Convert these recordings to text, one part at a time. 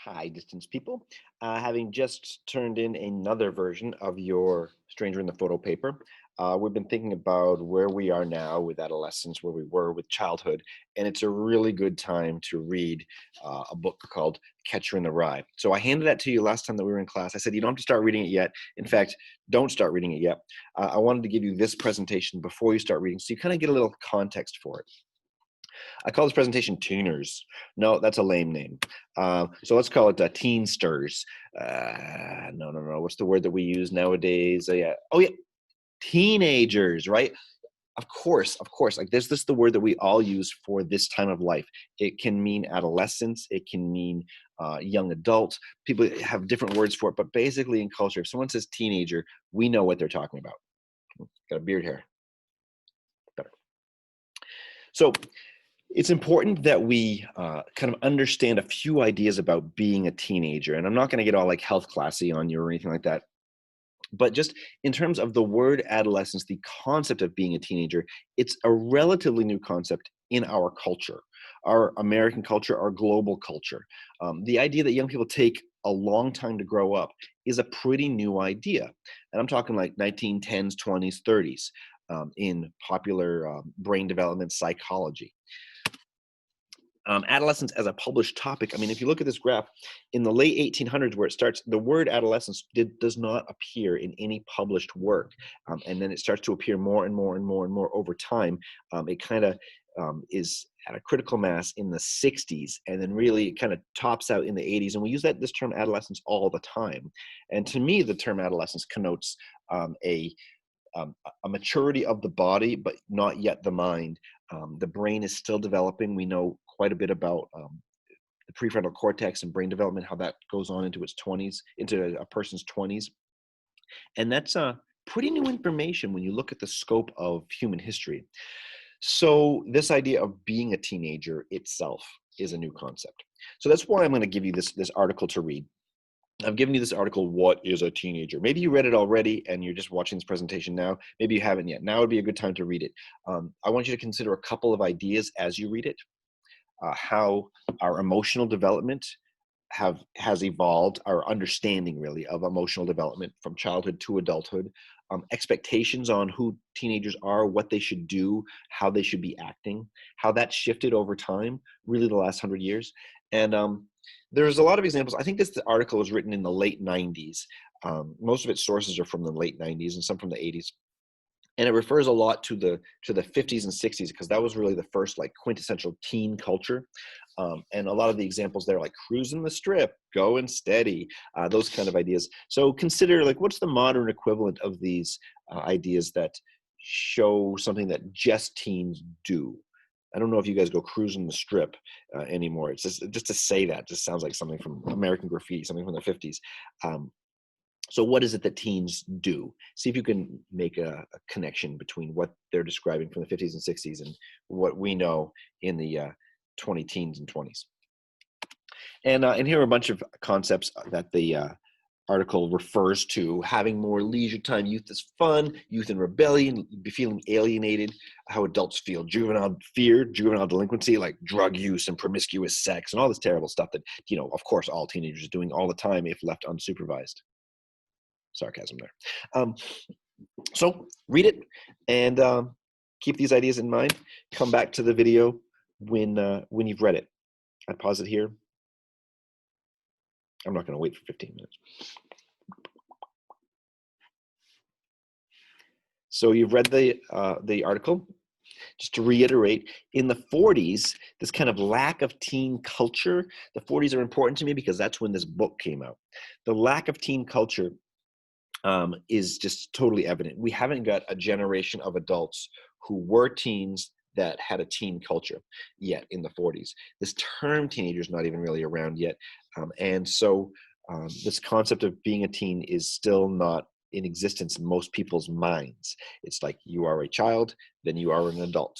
Hi, distance people. Having just turned in another version of your Stranger in the Photo paper, we've been thinking about where we are now with adolescence, where we were with childhood, and it's a really good time to read a book called Catcher in the Rye. So I handed that to you last time that we were in class. I said, you don't have to start reading it yet. In fact, don't start reading it yet. I wanted to give you this presentation before you start reading so you kind of get a little context for it. I call this presentation Tuners. No, that's a lame name. So let's call it Teensters. No. What's the word that we use nowadays? Yeah. Oh, yeah. Teenagers, right? Of course. Like this is the word that we all use for this time of life. It can mean adolescence. It can mean young adult. People have different words for it, but basically in culture, if someone says teenager, we know what they're talking about. Got a beard here. Better. So it's important that we kind of understand a few ideas about being a teenager. And I'm not going to get all like health classy on you or anything like that. But just in terms of the word adolescence, the concept of being a teenager, it's a relatively new concept in our culture, our American culture, our global culture. The idea that young people take a long time to grow up is a pretty new idea. And I'm talking like 1910s, 20s, 30s in popular brain development psychology. Adolescence as a published topic. I mean, if you look at this graph, in the late 1800s, where it starts, the word adolescence does not appear in any published work, and then it starts to appear more and more and more and more over time. It kind of is at a critical mass in the 60s, and then really it kind of tops out in the 80s. And we use this term adolescence all the time. And to me, the term adolescence connotes a a maturity of the body, but not yet the mind. The brain is still developing. We know quite a bit about the prefrontal cortex and brain development, how that goes on into its 20s, into a person's 20s. And that's pretty new information when you look at the scope of human history. So this idea of being a teenager itself is a new concept. So that's why I'm going to give you this article to read. I've given you this article, What is a Teenager? Maybe you read it already and you're just watching this presentation now. Maybe you haven't yet. Now would be a good time to read it. I want you to consider a couple of ideas as you read it, how our emotional development has evolved, our understanding really of emotional development from childhood to adulthood, expectations on who teenagers are, what they should do, how they should be acting, how that shifted over time, really the last 100 years. And there's a lot of examples. I think this article was written in the late 90s. Most of its sources are from the late 90s and some from the 80s. And it refers a lot to the 50s and 60s because that was really the first like quintessential teen culture. And a lot of the examples there, like cruising the strip, going steady, those kind of ideas. So consider like what's the modern equivalent of these ideas that show something that just teens do. I don't know if you guys go cruising the strip anymore. It's just to say that just sounds like something from American Graffiti, something from the 50s. So what is it that teens do? See if you can make a connection between what they're describing from the 50s and 60s and what we know in the 20 teens and 20s. And here are a bunch of concepts that the article refers to: having more leisure time, youth is fun, youth in rebellion, be feeling alienated, how adults feel juvenile fear, juvenile delinquency, like drug use and promiscuous sex and all this terrible stuff that, of course, all teenagers are doing all the time if left unsupervised. Sarcasm there. So read it and keep these ideas in mind. Come back to the video when you've read it. I'd pause it here. I'm not going to wait for 15 minutes. So you've read the article. Just to reiterate, in the 40s, this kind of lack of teen culture, the 40s are important to me because that's when this book came out. The lack of teen culture is just totally evident. We haven't got a generation of adults who were teens that had a teen culture yet in the 40s. This term teenager is not even really around yet. And so this concept of being a teen is still not in existence in most people's minds. It's like you are a child, then you are an adult.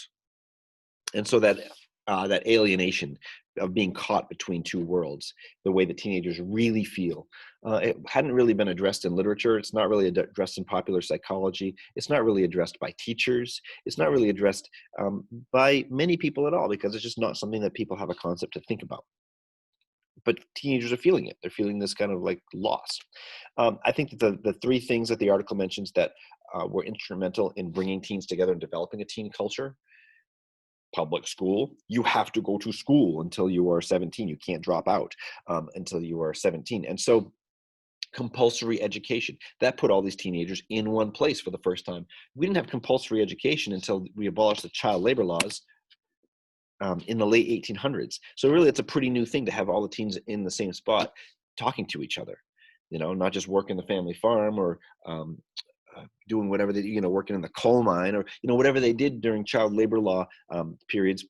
And so that alienation of being caught between two worlds, the way that teenagers really feel, it hadn't really been addressed in literature. It's not really addressed in popular psychology. It's not really addressed by teachers. It's not really addressed by many people at all because it's just not something that people have a concept to think about. but teenagers are feeling it. They're feeling this kind of like loss. I think that the three things that the article mentions that were instrumental in bringing teens together and developing a teen culture: public school. You have to go to school until you are 17. You can't drop out until you are 17. And so compulsory education, that put all these teenagers in one place for the first time. We didn't have compulsory education until we abolished the child labor laws in the late 1800s. So really, it's a pretty new thing to have all the teens in the same spot talking to each other, not just working the family farm or doing whatever they, working in the coal mine or, whatever they did during child labor law periods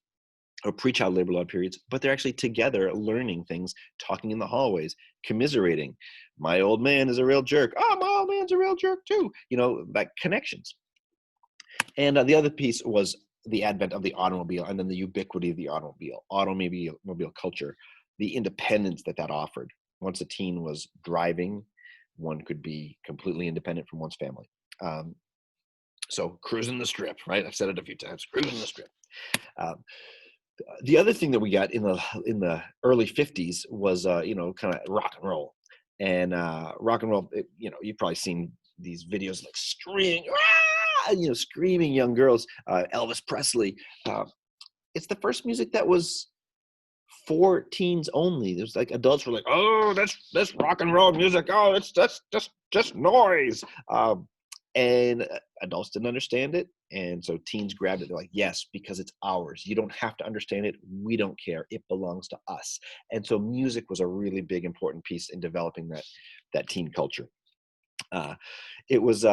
or pre-child labor law periods, but they're actually together learning things, talking in the hallways, commiserating. My old man is a real jerk. Oh, my old man's a real jerk too. Like connections. And the other piece was the advent of the automobile, and then the ubiquity of the automobile culture, the independence that offered. Once a teen was driving, one could be completely independent from one's family. So cruising the strip, right? I've said it a few times, cruising the strip. The other thing that we got in the early 50s was, kind of rock and roll. And rock and roll, you've probably seen these videos like screaming young girls, Elvis Presley. It's the first music that was for teens only. There's like adults were like, oh, that's rock and roll music. Oh, that's just noise. And adults didn't understand it. And so teens grabbed it. They're like, yes, because it's ours. You don't have to understand it. We don't care. It belongs to us. And so music was a really big, important piece in developing that teen culture. It was,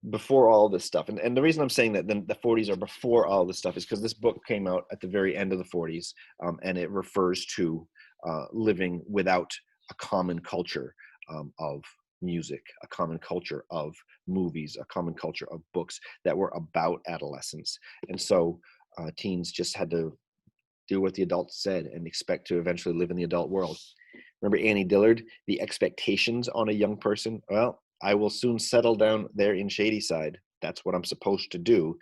before all this stuff. And the reason I'm saying that the 40s are before all this stuff is because this book came out at the very end of the 40s, and it refers to living without a common culture of music, a common culture of movies, a common culture of books that were about adolescence. And so teens just had to do what the adults said and expect to eventually live in the adult world. Remember Annie Dillard, the expectations on a young person? Well, I will soon settle down there in Shadyside. That's what I'm supposed to do.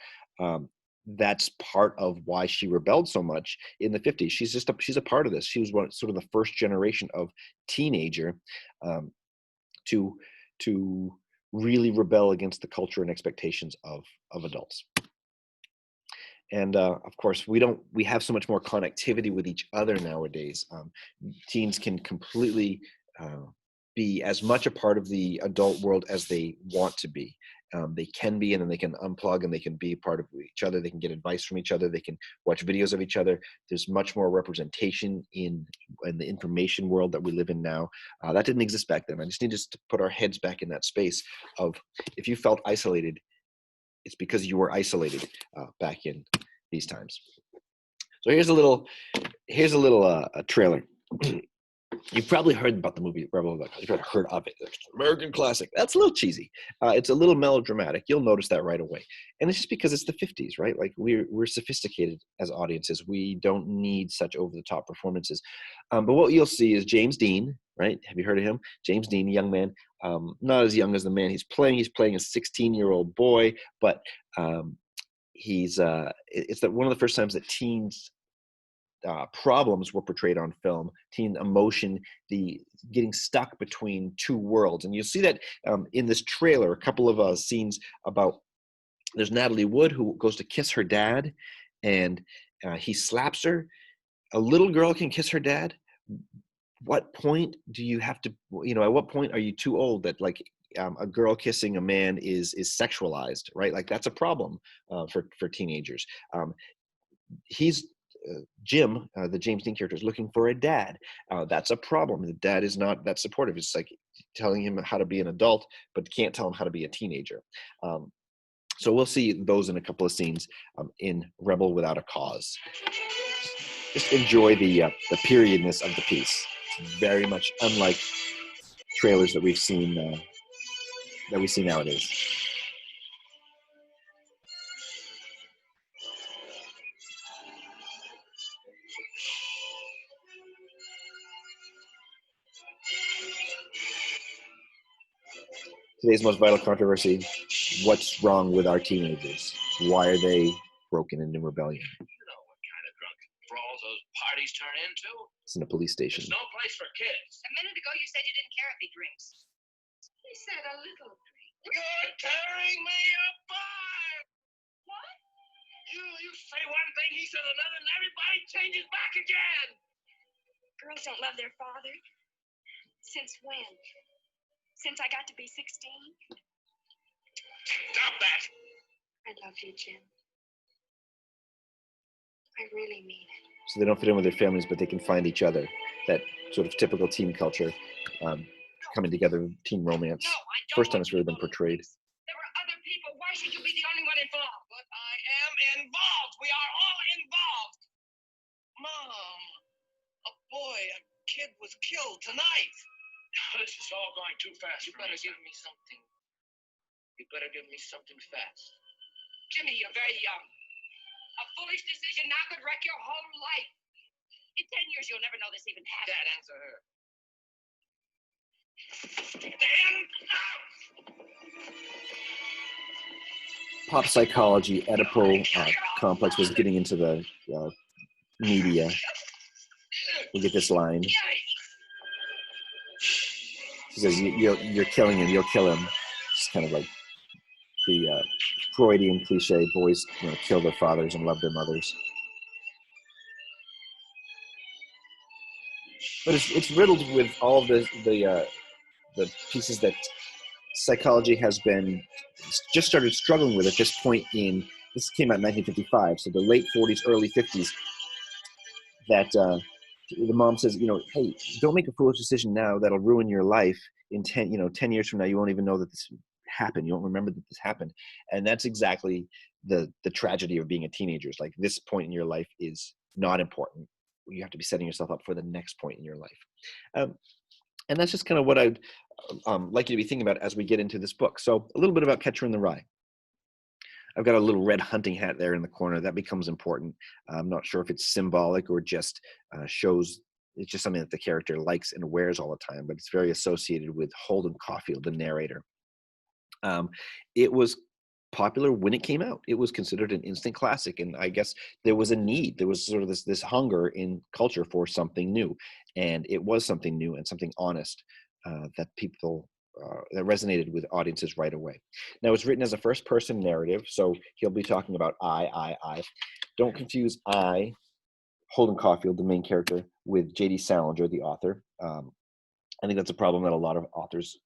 That's part of why she rebelled so much in the 50s. She's a part of this. She was sort of the first generation of teenager to really rebel against the culture and expectations of adults. And of course, we have so much more connectivity with each other nowadays. Teens can completely be as much a part of the adult world as they want to be. They can be, and then they can unplug and they can be part of each other. They can get advice from each other. They can watch videos of each other. There's much more representation in the information world that we live in now. That didn't exist back then. I just need us to put our heads back in that space of, if you felt isolated, it's because you were isolated back in these times. So here's a little trailer. You've probably heard about the movie Rebel Without a Cause. You've probably heard of it. It's an American classic. That's a little cheesy. It's a little melodramatic. You'll notice that right away. And it's just because it's the 50s, right? Like we're sophisticated as audiences. We don't need such over-the-top performances. But what you'll see is James Dean, right? Have you heard of him? James Dean, a young man, not as young as the man he's playing. He's playing a 16-year-old boy, but it's one of the first times that teens problems were portrayed on film. Teen emotion, the getting stuck between two worlds. And you'll see that in this trailer, a couple of scenes about, there's Natalie Wood who goes to kiss her dad, and he slaps her. A little girl can kiss her dad. What point do you have to, at what point are you too old that like a girl kissing a man is sexualized, right? Like that's a problem for teenagers. Jim, the James Dean character, is looking for a dad. That's a problem. The dad is not that supportive. It's like telling him how to be an adult, but can't tell him how to be a teenager. So we'll see those in a couple of scenes in Rebel Without a Cause. Just enjoy the periodness of the piece. It's very much unlike trailers that we see nowadays. Today's most vital controversy: what's wrong with our teenagers? Why are they broken into rebellion? You know what kind of drunk brawls those parties turn into. It's in a police station. There's no place for kids. A minute ago, you said you didn't care if he drinks. He said a little drink. You're tearing me apart. What? You say one thing, he says another, and everybody changes back again. Girls don't love their father. Since when? Since I got to be 16? Stop that. I love you, Jim. I really mean it. So they don't fit in with their families, but they can find each other. That sort of typical teen culture, coming together, teen romance. No, I don't. First time it's really been portrayed. There were other people. Why should you be the only one involved? But I am involved. We are all involved. Mom, a kid was killed tonight. This is all going too fast. You better give me something. You better give me something fast. Jimmy, you're very young. A foolish decision now could wreck your whole life. In 10 years, you'll never know this even happened. Dad, answer her. Stand up! Pop psychology, Oedipal complex was getting into the media. We get this line. She says, "You're killing him. You'll kill him." It's kind of like the Freudian cliche: boys, kill their fathers and love their mothers. But it's riddled with all the pieces that psychology has been just started struggling with at this point. This came out in 1955, so the late 40s, early 50s. That the mom says, hey, don't make a foolish decision now that'll ruin your life. In 10 years from now, you won't even know that this happened. You won't remember that this happened. And that's exactly the tragedy of being a teenager. It's like this point in your life is not important. You have to be setting yourself up for the next point in your life. And that's just kind of what I'd like you to be thinking about as we get into this book. So a little bit about Catcher in the Rye. I've got a little red hunting hat there in the corner. That becomes important. I'm not sure if it's symbolic or just shows it's just something that the character likes and wears all the time, but it's very associated with Holden Caulfield, the narrator. It was popular when it came out. It was considered an instant classic, and I guess there was a need. There was sort of this hunger in culture for something new, and it was something new and something honest that people that resonated with audiences right away. Now, it's written as a first-person narrative, so he'll be talking about I. Don't confuse I, Holden Caulfield, the main character, with J.D. Salinger, the author. I think that's a problem that a lot of authors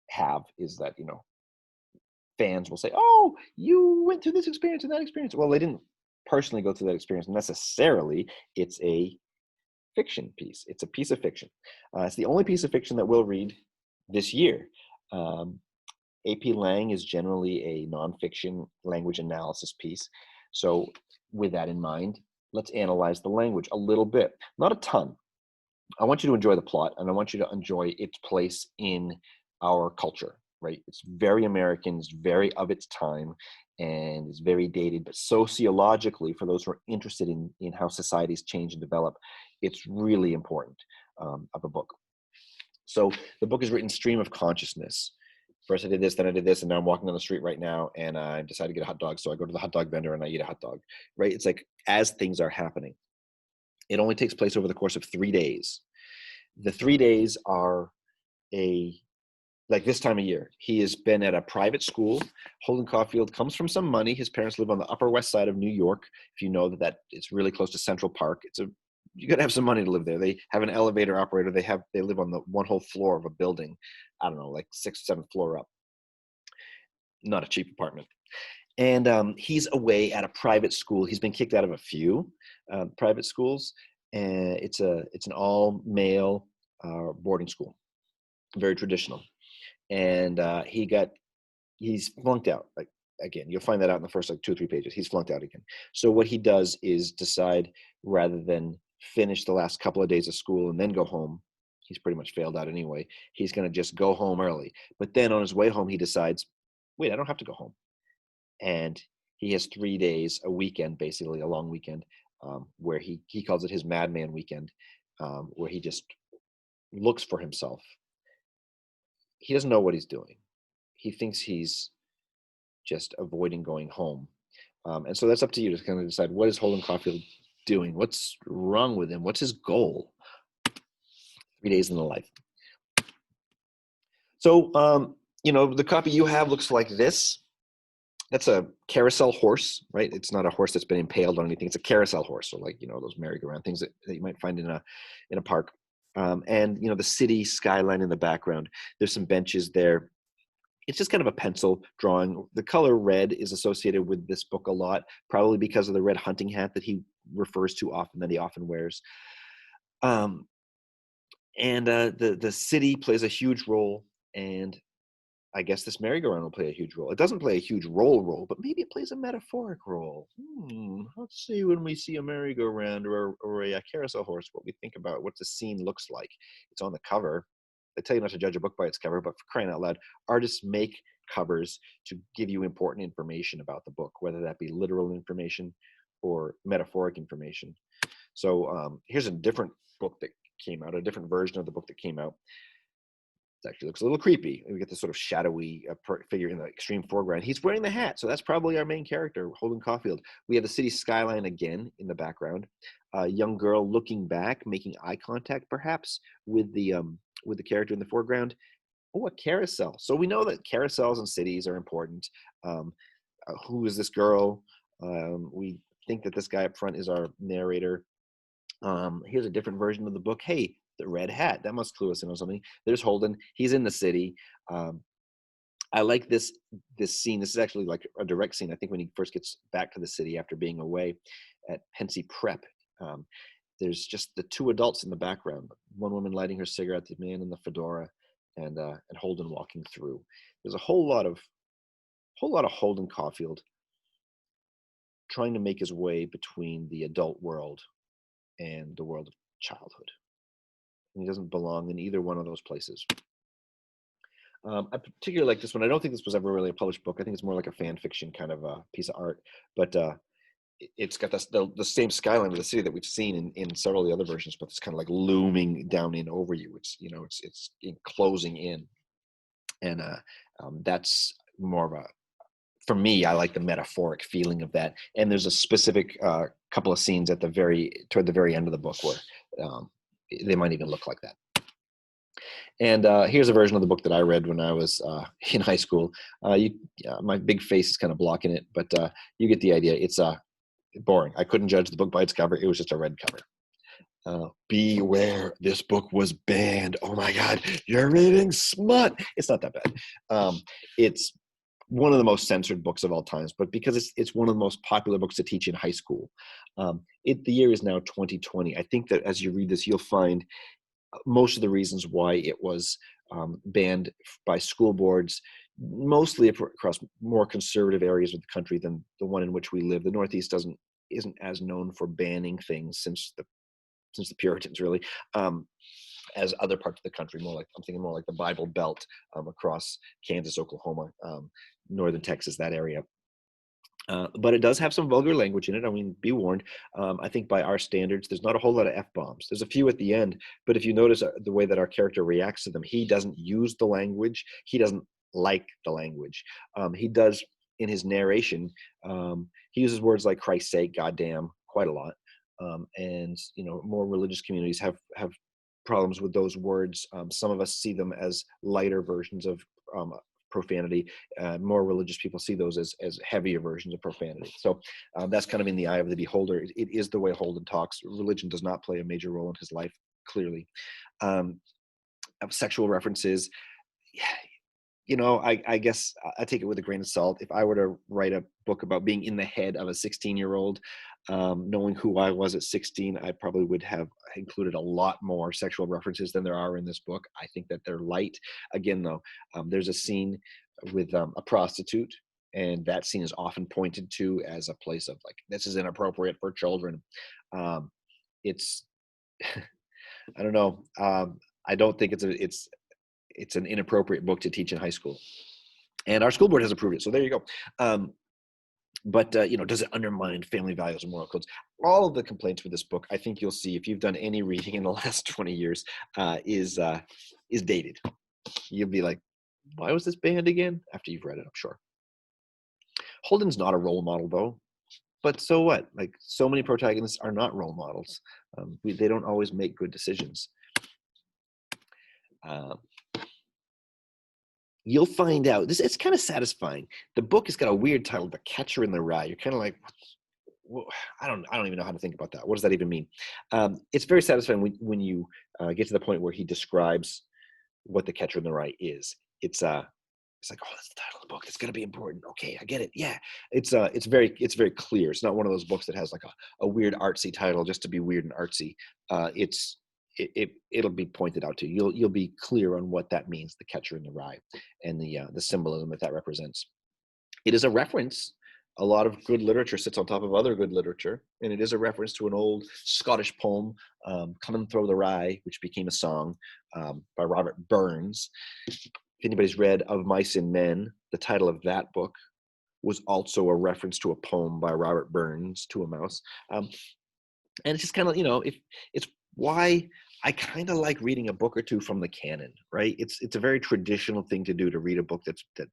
have, is that, fans will say, oh, you went through this experience and that experience. Well, they didn't personally go through that experience necessarily. It's a fiction piece. It's a piece of fiction. It's the only piece of fiction that we'll read this year. A.P. Lang is generally a nonfiction language analysis piece. So with that in mind, let's analyze the language a little bit. Not a ton. I want you to enjoy the plot, and I want you to enjoy its place in our culture, right? It's very American, it's very of its time, and it's very dated. But sociologically, for those who are interested in how societies change and develop, it's really important of a book. So the book is written stream of consciousness. First I did this, then I did this, and now I'm walking down the street right now, and I decided to get a hot dog. So I go to the hot dog vendor and I eat a hot dog, right? It's like as things are happening. It only takes place over the course of 3 days. The 3 days are like this time of year. He has been at a private school. Holden Caulfield comes from some money. His parents live on the Upper West Side of New York. If you know that it's really close to Central Park. You got to have some money to live there. They have an elevator operator. They live on the one whole floor of a building. I don't know, like 6th, 7th floor up. Not a cheap apartment. And he's away at a private school. He's been kicked out of a few private schools, and it's an all male boarding school, very traditional. And he's flunked out. Like, again, you'll find that out in the first 2 or 3 pages. He's flunked out again. So what he does is decide, rather than finish the last couple of days of school and then go home, he's pretty much failed out anyway, he's going to just go home early. But then on his way home, he decides, wait, I don't have to go home. And he has 3 days, a weekend, basically a long weekend, where he calls it his madman weekend, where he just looks for himself. He doesn't know what he's doing. He thinks he's just avoiding going home. And so that's up to you to kind of decide, what is Holden Caulfield doing? What's wrong with him? What's his goal? 3 Days in the Life. So, the copy you have looks like this. That's a carousel horse, right? It's not a horse that's been impaled on anything. It's a carousel horse, so like those merry-go-round things that you might find in a park. And the city skyline in the background. There's some benches there. It's just kind of a pencil drawing. The color red is associated with this book a lot, probably because of the red hunting hat that he refers to often, that he often wears. And the city plays a huge role, and I guess this merry-go-round will play a huge role. It doesn't play a huge role, but maybe it plays a metaphoric role. Let's see when we see a merry-go-round or a carousel horse, what we think about, what the scene looks like. It's on the cover. They tell you not to judge a book by its cover, but for crying out loud, artists make covers to give you important information about the book, whether that be literal information or metaphoric information. So here's a different book that came out, a different version of the book that came out. It actually looks a little creepy. We get this sort of shadowy figure in the extreme foreground. He's wearing the hat, so that's probably our main character, Holden Caulfield. We have the city skyline again in the background. A young girl looking back, making eye contact, perhaps, with the character in the foreground. Oh, a carousel. So we know that carousels in cities are important. Who is this girl? We think that this guy up front is our narrator. Here's a different version of the book. Hey, the red hat, that must clue us in on something. There's Holden. He's in the city. I like this scene. This is actually like a direct scene. I think when he first gets back to the city after being away at Pensy Prep, there's just the two adults in the background. One woman lighting her cigarette, the man in the fedora, and Holden walking through. There's a whole lot of Holden Caulfield trying to make his way between the adult world and the world of childhood. And he doesn't belong in either one of those places. I particularly like this one. I don't think this was ever really a published book. I think it's more like a fan fiction kind of a piece of art. But it's got the same skyline of the city that we've seen in several of the other versions, but it's kind of like looming down in over you. It's closing in, and that's more of a, for me, I like the metaphoric feeling of that. And there's a specific couple of scenes toward the very end of the book where they might even look like that. And here's a version of the book that I read when I was in high school. My big face is kind of blocking it, but you get the idea. It's boring. I couldn't judge the book by its cover. It was just a red cover. Beware, this book was banned. Oh my God, you're reading smut. It's not that bad. It's one of the most censored books of all times, but because it's one of the most popular books to teach in high school. The year is now 2020. I think that as you read this, you'll find most of the reasons why it was banned by school boards, mostly across more conservative areas of the country than the one in which we live. The Northeast isn't as known for banning things since the Puritans, really, as other parts of the country. I'm thinking more like the Bible Belt across Kansas, Oklahoma, northern Texas, that area. But it does have some vulgar language in it. I mean, be warned. I think by our standards, there's not a whole lot of F-bombs. There's a few at the end, but if you notice the way that our character reacts to them, he doesn't use the language. He doesn't like the language. He does in his narration. He uses words like Christ's sake, goddamn, quite a lot. And more religious communities have problems with those words. Some of us see them as lighter versions of profanity. More religious people see those as heavier versions of profanity. So that's kind of in the eye of the beholder. It is the way Holden talks. Religion does not play a major role in his life, clearly. Sexual references, I guess I take it with a grain of salt. If I were to write a book about being in the head of a 16-year-old, knowing who I was at 16, I probably would have included a lot more sexual references than there are in this book. I think that they're light. Again, though, there's a scene with a prostitute, and that scene is often pointed to as a place of like, this is inappropriate for children. It's, I don't know. I don't think it's an inappropriate book to teach in high school, and our school board has approved it. So there you go. But does it undermine family values and moral codes? All of the complaints with this book, I think you'll see if you've done any reading in the last 20 years, is dated. You'll be like, why was this banned again? After you've read it, I'm sure. Holden's not a role model, though. But so what? Like, so many protagonists are not role models. They don't always make good decisions. Um, you'll find out this. It's kind of satisfying. The book has got a weird title, "The Catcher in the Rye." You're kind of like, well, I don't even know how to think about that. What does that even mean? It's very satisfying when you get to the point where he describes what the Catcher in the Rye is. It's like, oh, that's the title of the book. It's going to be important. Okay, I get it. Yeah, it's very clear. It's not one of those books that has like a weird artsy title just to be weird and artsy. It'll be pointed out to you. You'll be clear on what that means, the Catcher in the Rye, and the symbolism that represents. It is a reference. A lot of good literature sits on top of other good literature, and it is a reference to an old Scottish poem, "Come and Throw the Rye," which became a song by Robert Burns. If anybody's read Of Mice and Men, the title of that book was also a reference to a poem by Robert Burns, To a Mouse. And it's just kind of, it's why I kind of like reading a book or two from the canon, right? It's a very traditional thing to do, to read a book that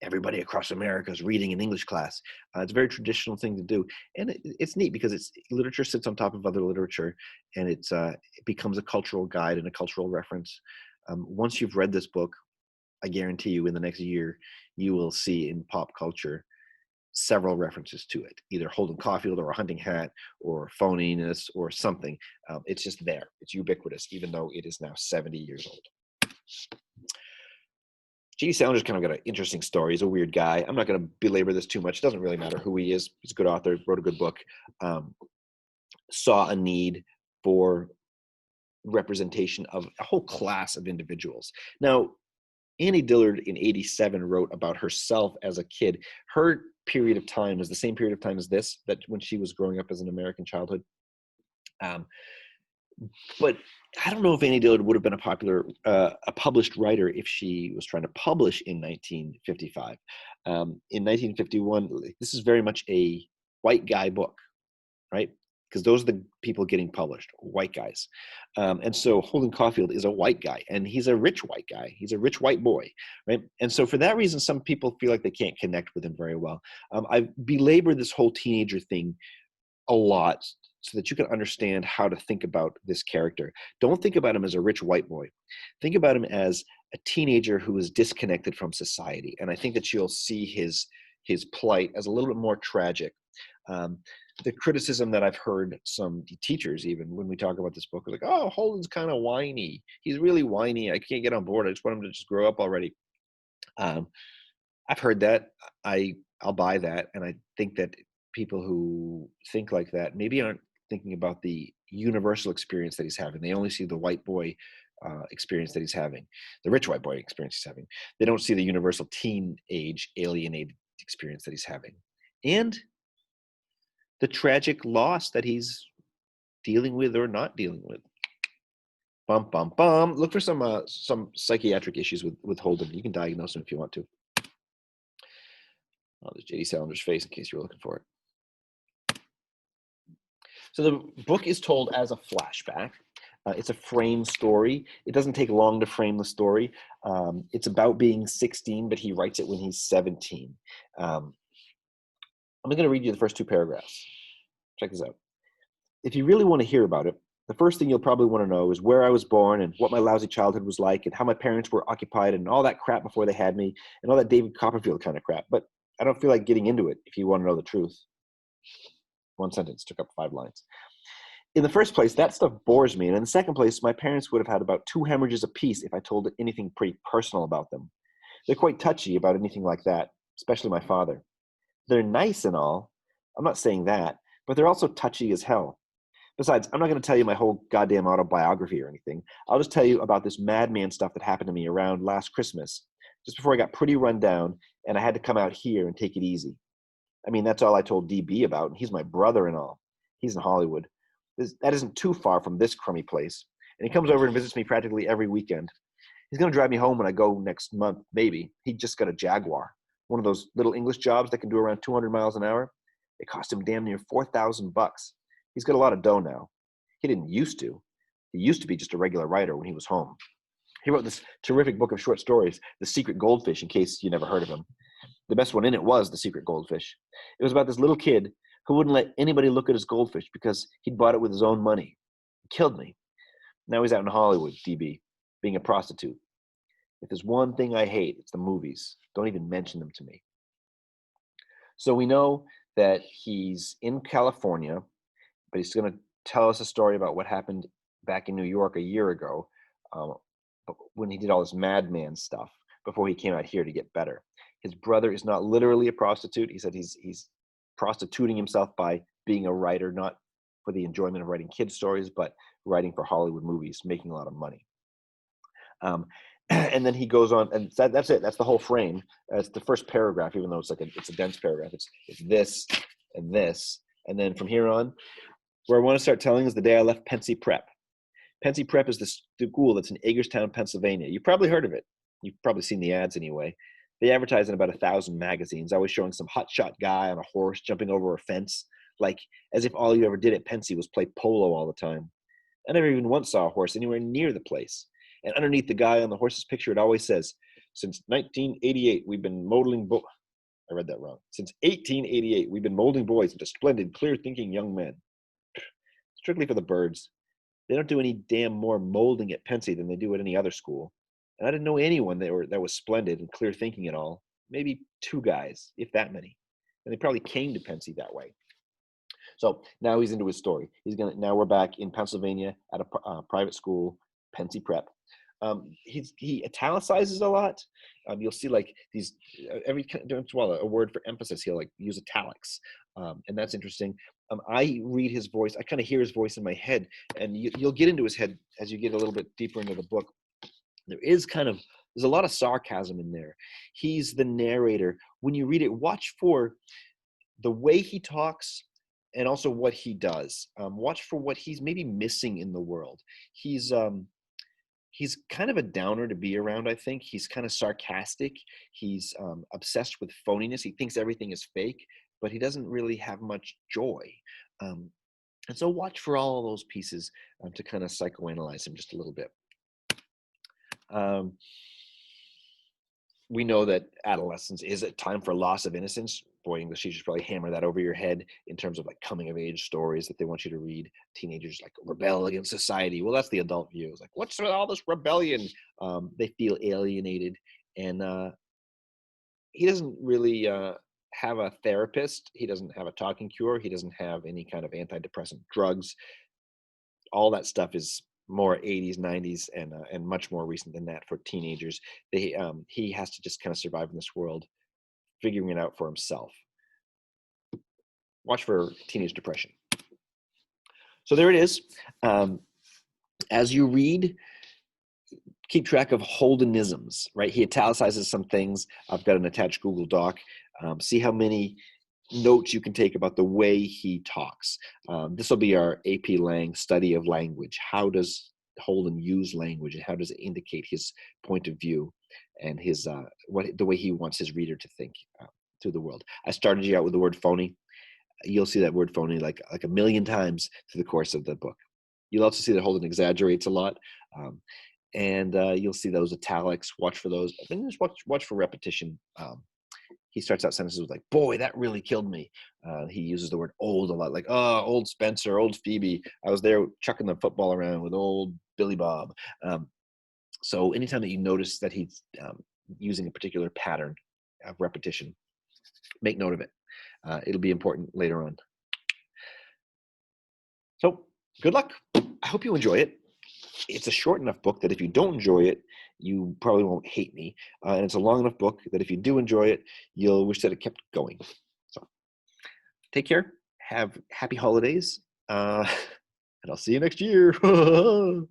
everybody across America is reading in English class. It's a very traditional thing to do. And it's neat because literature sits on top of other literature, and it becomes a cultural guide and a cultural reference. Once you've read this book, I guarantee you in the next year, you will see in pop culture several references to it, either Holden Caulfield or a hunting hat or phoniness or something. It's just there. It's ubiquitous, even though it is now 70 years old. J.D. Salinger's kind of got an interesting story. He's a weird guy. I'm not going to belabor this too much. It doesn't really matter who he is. He's a good author, wrote a good book, saw a need for representation of a whole class of individuals. Now, Annie Dillard in 87 wrote about herself as a kid. Her period of time is the same period of time as this, that when she was growing up as an American childhood. But I don't know if Annie Dillard would have been a published writer if she was trying to publish in 1955. In 1951, this is very much a white guy book, right? Because those are the people getting published, white guys. And so Holden Caulfield is a white guy, and he's a rich white guy. He's a rich white boy, right? And so for that reason, some people feel like they can't connect with him very well. I've belabored this whole teenager thing a lot so that you can understand how to think about this character. Don't think about him as a rich white boy. Think about him as a teenager who is disconnected from society. And I think that you'll see his plight as a little bit more tragic. The criticism that I've heard some teachers, even when we talk about this book, is like, oh, Holden's kind of whiny. He's really whiny. I can't get on board. I just want him to just grow up already. I've heard that. I'll buy that. And I think that people who think like that maybe aren't thinking about the universal experience that he's having. They only see the white boy experience that he's having, the rich white boy experience he's having. They don't see the universal teenage alienated experience that he's having. And the tragic loss that he's dealing with or not dealing with. Bum, bum, bum. Look for some psychiatric issues with Holden. You can diagnose them if you want to. Oh, there's J.D. Salinger's face in case you were looking for it. So the book is told as a flashback. It's a frame story. It doesn't take long to frame the story. It's about being 16, but he writes it when he's 17. I'm going to read you the first two paragraphs. Check this out. If you really want to hear about it, the first thing you'll probably want to know is where I was born and what my lousy childhood was like and how my parents were occupied and all that crap before they had me and all that David Copperfield kind of crap. But I don't feel like getting into it if you want to know the truth. One sentence took up 5 lines. In the first place, that stuff bores me. And in the second place, my parents would have had about 2 hemorrhages apiece if I told anything pretty personal about them. They're quite touchy about anything like that, especially my father. They're nice and all. I'm not saying that, but they're also touchy as hell. Besides, I'm not going to tell you my whole goddamn autobiography or anything. I'll just tell you about this madman stuff that happened to me around last Christmas, just before I got pretty run down and I had to come out here and take it easy. I mean, that's all I told DB about, and he's my brother and all. He's in Hollywood. That isn't too far from this crummy place. And he comes over and visits me practically every weekend. He's going to drive me home when I go next month, maybe. He just got a Jaguar, one of those little English jobs that can do around 200 miles an hour. It cost him damn near $4,000. He's got a lot of dough now. He didn't used to. He used to be just a regular writer when he was home. He wrote this terrific book of short stories, The Secret Goldfish, in case you never heard of him. The best one in it was The Secret Goldfish. It was about this little kid who wouldn't let anybody look at his goldfish because he'd bought it with his own money. It killed me. Now he's out in Hollywood, DB, being a prostitute. If there's one thing I hate, it's the movies. Don't even mention them to me. So we know that he's in California, but he's going to tell us a story about what happened back in New York a year ago, um, when he did all this madman stuff before he came out here to get better. His brother is not literally a prostitute. He said he's prostituting himself by being a writer, not for the enjoyment of writing kid stories, but writing for Hollywood movies, making a lot of money. And then he goes on, and that's it. That's the whole frame. It's the first paragraph, even though it's a dense paragraph. It's this and this, and then from here on, where I want to start telling is the day I left Pensy Prep. Pensy Prep is the school that's in Hagerstown, Pennsylvania. You've probably heard of it. You've probably seen the ads anyway. They advertise in about 1,000 magazines, always showing some hotshot guy on a horse jumping over a fence, like as if all you ever did at Pensy was play polo all the time. I never even once saw a horse anywhere near the place. And underneath the guy on the horse's picture, it always says, since 1988, we've been molding I read that wrong. Since 1888, we've been molding boys into splendid, clear-thinking young men. Strictly for the birds. They don't do any damn more molding at Pensy than they do at any other school. And I didn't know anyone that was splendid and clear-thinking at all. Maybe 2 guys, if that many. And they probably came to Pensy that way. So now he's into his story. Now we're back in Pennsylvania at a private school, Pensy Prep. He italicizes a lot. You'll see like these every once in a while a word for emphasis. He'll like use italics, and that's interesting. I read his voice. I kind of hear his voice in my head, and you'll get into his head as you get a little bit deeper into the book. There's a lot of sarcasm in there. He's the narrator. When you read it, watch for the way he talks and also what he does. Watch for what he's maybe missing in the world. He's kind of a downer to be around, I think. He's kind of sarcastic. He's obsessed with phoniness. He thinks everything is fake, but he doesn't really have much joy. And so watch for all of those pieces to kind of psychoanalyze him just a little bit. We know that adolescence is a time for loss of innocence. Boy, English teachers probably hammer that over your head in terms of like coming of age stories that they want you to read. Teenagers like rebel against society. Well, that's the adult view. It's like, what's with all this rebellion? They feel alienated, and he doesn't really have a therapist. He doesn't have a talking cure. He doesn't have any kind of antidepressant drugs. All that stuff is more 80s, 90s, and much more recent than that for teenagers. He has to just kind of survive in this world, figuring it out for himself. Watch for teenage depression. So there it is. As you read, keep track of Holdenisms, right? He italicizes some things. I've got an attached Google Doc. See how many notes you can take about the way he talks. This will be our AP Lang study of language. How does Holden use language, and how does it indicate his point of view and his the way he wants his reader to think through the world? I started you out with the word phony. You'll see that word phony like 1 million times through the course of the book. You'll also see that Holden exaggerates a lot, and you'll see those italics. Watch for those. And just watch for repetition. He starts out sentences with like, boy, that really killed me. He uses the word old a lot, like, oh, old Spencer, old Phoebe. I was there chucking the football around with old Billy Bob. So anytime that you notice that he's using a particular pattern of repetition, make note of it. It'll be important later on. So good luck. I hope you enjoy it. It's a short enough book that if you don't enjoy it, you probably won't hate me. And it's a long enough book that if you do enjoy it, you'll wish that it kept going. So take care. Have happy holidays. And I'll see you next year.